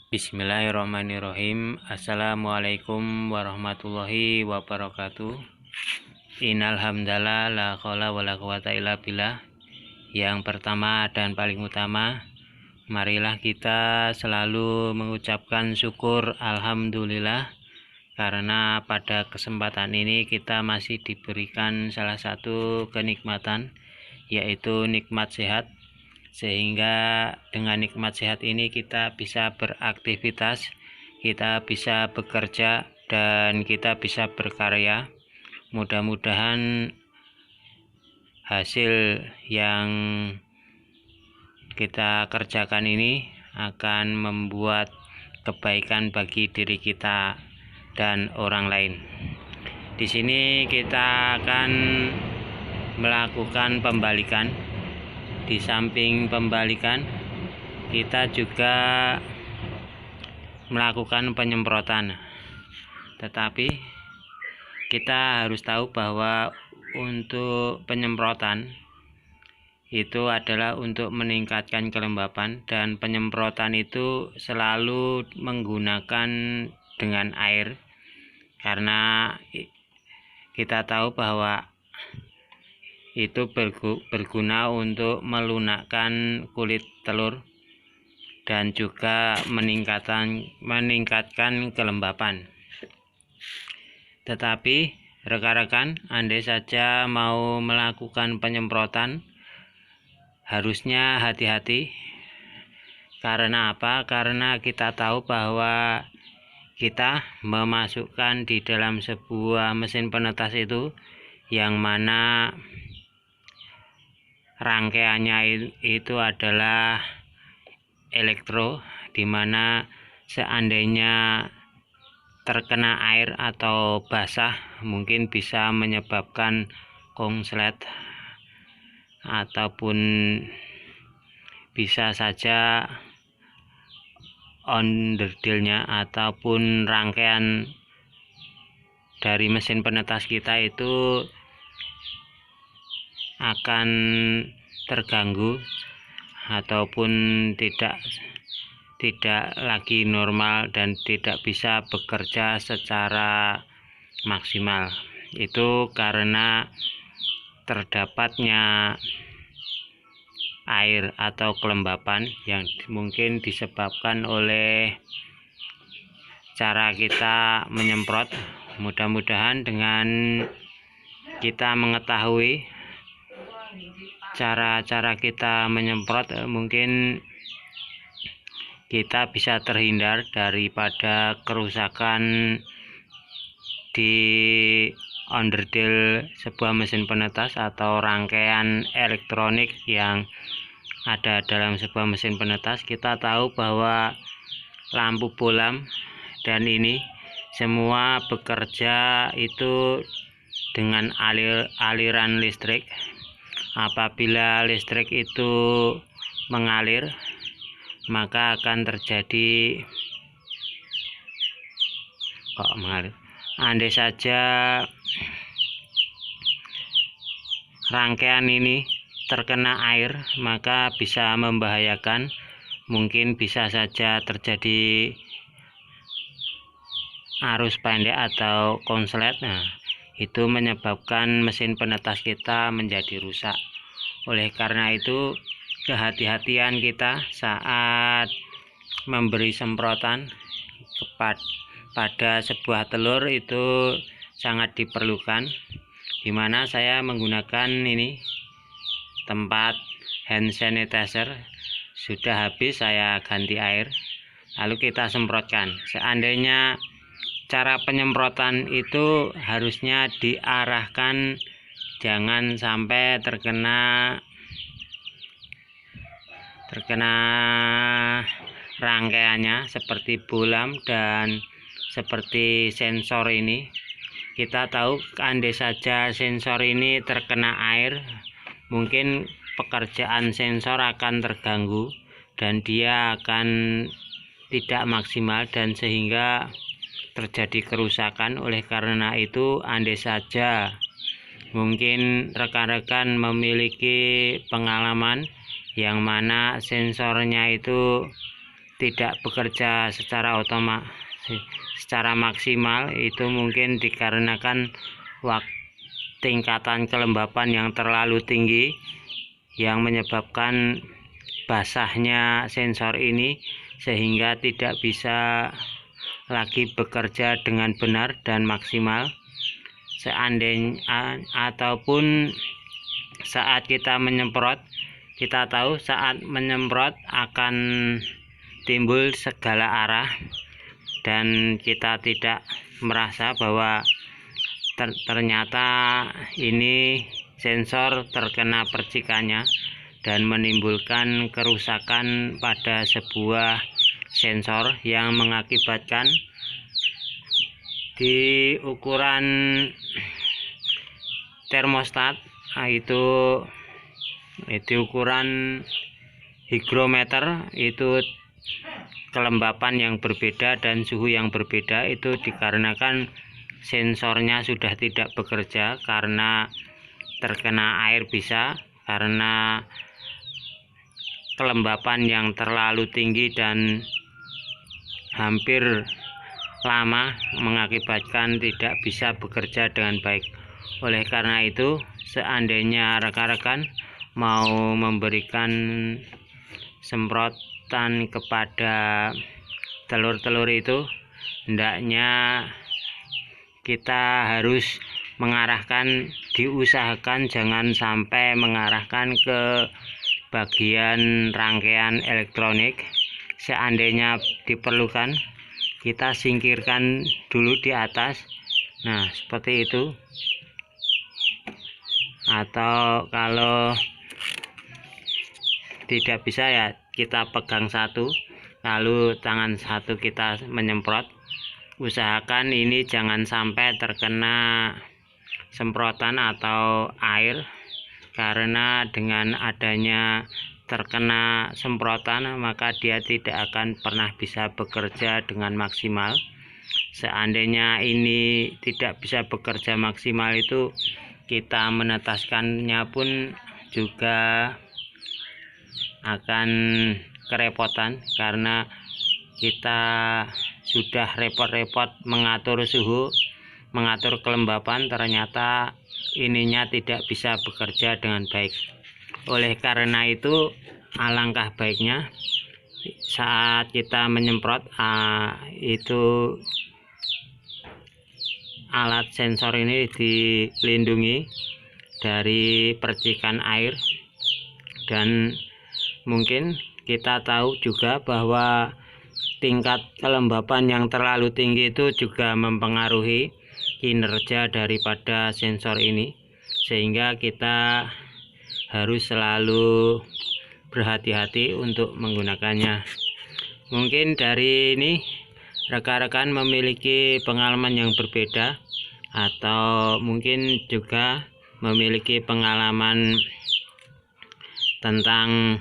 Bismillahirrahmanirrahim. Assalamualaikum warahmatullahi wabarakatuh. Innal hamdalah la qaula wala quwata illa billah. Yang pertama dan paling utama, marilah kita selalu mengucapkan syukur alhamdulillah, karena pada kesempatan ini kita masih diberikan salah satu kenikmatan, yaitu nikmat sehat. Sehingga dengan nikmat sehat ini kita bisa beraktivitas, kita bisa bekerja, dan kita bisa berkarya. Mudah-mudahan hasil yang kita kerjakan ini akan membuat kebaikan bagi diri kita dan orang lain. Di sini kita akan melakukan pembalikan. Di samping pembalikan, kita juga melakukan penyemprotan. Tetapi kita harus tahu bahwa untuk penyemprotan itu adalah untuk meningkatkan kelembapan, dan penyemprotan itu selalu menggunakan dengan air, karena kita tahu bahwa itu berguna untuk melunakkan kulit telur dan juga meningkatkan kelembapan. Tetapi rekan-rekan, andai saja mau melakukan penyemprotan, harusnya hati-hati. Karena apa? Karena kita tahu bahwa kita memasukkan di dalam sebuah mesin penetas itu, yang mana rangkaiannya itu adalah elektro, di mana seandainya terkena air atau basah mungkin bisa menyebabkan konslet, ataupun bisa saja onderdilnya ataupun rangkaian dari mesin penetas kita itu akan terganggu ataupun tidak lagi normal dan tidak bisa bekerja secara maksimal. Itu karena terdapatnya air atau kelembapan yang mungkin disebabkan oleh cara kita menyemprot. Mudah-mudahan dengan kita mengetahui cara-cara kita menyemprot, mungkin kita bisa terhindar daripada kerusakan di onderdil sebuah mesin penetas atau rangkaian elektronik yang ada dalam sebuah mesin penetas. Kita tahu bahwa lampu bohlam dan ini semua bekerja itu dengan aliran listrik. Apabila listrik itu mengalir, maka akan terjadi andai saja rangkaian ini terkena air, maka bisa membahayakan. Mungkin bisa saja terjadi arus pendek atau konslet. Itu menyebabkan mesin penetas kita menjadi rusak. Oleh karena itu, kehati-hatian kita saat memberi semprotan pada sebuah telur itu sangat diperlukan, di mana saya menggunakan ini tempat hand sanitizer. Sudah habis saya ganti air, lalu kita semprotkan. Seandainya cara penyemprotan itu harusnya diarahkan jangan sampai terkena rangkaiannya seperti bohlam dan seperti sensor ini. Kita tahu andai saja sensor ini terkena air, mungkin pekerjaan sensor akan terganggu dan dia akan tidak maksimal, dan sehingga terjadi kerusakan. Oleh karena itu, andai saja mungkin rekan-rekan memiliki pengalaman yang mana sensornya itu tidak bekerja secara maksimal, itu mungkin dikarenakan tingkatan kelembapan yang terlalu tinggi yang menyebabkan basahnya sensor ini, sehingga tidak bisa lagi bekerja dengan benar dan maksimal. Seandainya ataupun saat kita menyemprot, kita tahu saat menyemprot akan timbul segala arah dan kita tidak merasa bahwa ternyata ini sensor terkena percikannya dan menimbulkan kerusakan pada sebuah sensor yang mengakibatkan di ukuran termostat, itu di ukuran hygrometer, itu kelembapan yang berbeda dan suhu yang berbeda. Itu dikarenakan sensornya sudah tidak bekerja karena terkena air, bisa karena kelembapan yang terlalu tinggi dan hampir lama mengakibatkan tidak bisa bekerja dengan baik. Oleh karena itu, seandainya rekan-rekan mau memberikan semprotan kepada telur-telur itu, hendaknya kita harus diusahakan jangan sampai mengarahkan ke bagian rangkaian elektronik. Seandainya diperlukan, kita singkirkan dulu di atas. Nah, seperti itu. Atau kalau tidak bisa, ya kita pegang satu, lalu tangan satu kita menyemprot. Usahakan ini jangan sampai terkena semprotan atau air, karena dengan adanya terkena semprotan maka dia tidak akan pernah bisa bekerja dengan maksimal. Seandainya ini tidak bisa bekerja maksimal, itu kita menetaskannya pun juga akan kerepotan, karena kita sudah repot-repot mengatur suhu, mengatur kelembapan, ternyata ininya tidak bisa bekerja dengan baik. Oleh karena itu, alangkah baiknya saat kita menyemprot, itu alat sensor ini dilindungi dari percikan air. Dan mungkin kita tahu juga bahwa tingkat kelembapan yang terlalu tinggi itu juga mempengaruhi kinerja daripada sensor ini, sehingga kita harus selalu berhati-hati untuk menggunakannya. Mungkin dari ini rekan-rekan memiliki pengalaman yang berbeda, atau mungkin juga memiliki pengalaman tentang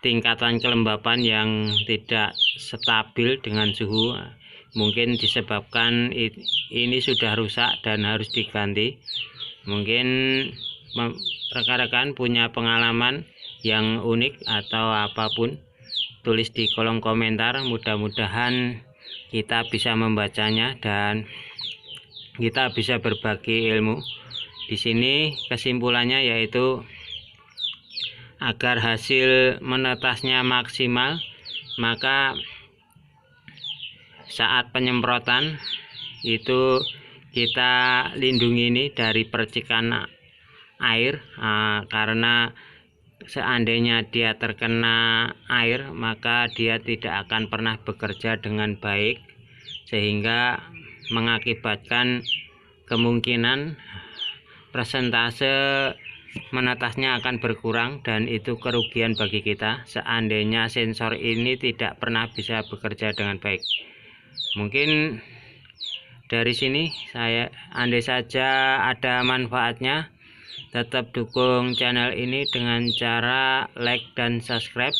tingkatan kelembapan yang tidak stabil dengan suhu. Mungkin disebabkan ini sudah rusak dan harus diganti. Mungkin rekan-rekan punya pengalaman yang unik atau apapun, tulis di kolom komentar. Mudah-mudahan kita bisa membacanya dan kita bisa berbagi ilmu. Di sini kesimpulannya yaitu agar hasil menetasnya maksimal, maka saat penyemprotan itu kita lindungi ini dari percikan air, karena seandainya dia terkena air maka dia tidak akan pernah bekerja dengan baik, sehingga mengakibatkan kemungkinan persentase menetasnya akan berkurang, dan itu kerugian bagi kita seandainya sensor ini tidak pernah bisa bekerja dengan baik. Mungkin dari sini andai saja ada manfaatnya, tetap dukung channel ini dengan cara like dan subscribe.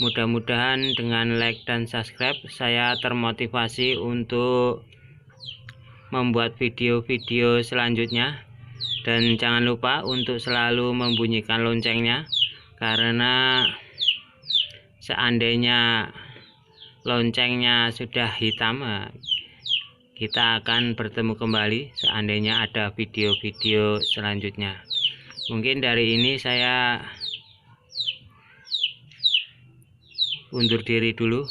Mudah-mudahan dengan like dan subscribe saya termotivasi untuk membuat video-video selanjutnya. Dan jangan lupa untuk selalu membunyikan loncengnya, karena seandainya loncengnya sudah hitam, kita akan bertemu kembali seandainya ada video-video selanjutnya. Mungkin dari ini saya undur diri dulu.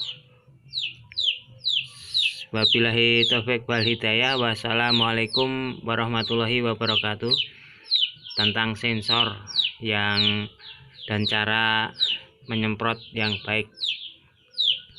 Wabillahi taufik wal hidayah. Wassalamualaikum warahmatullahi wabarakatuh. Tentang sensor dan cara menyemprot yang baik.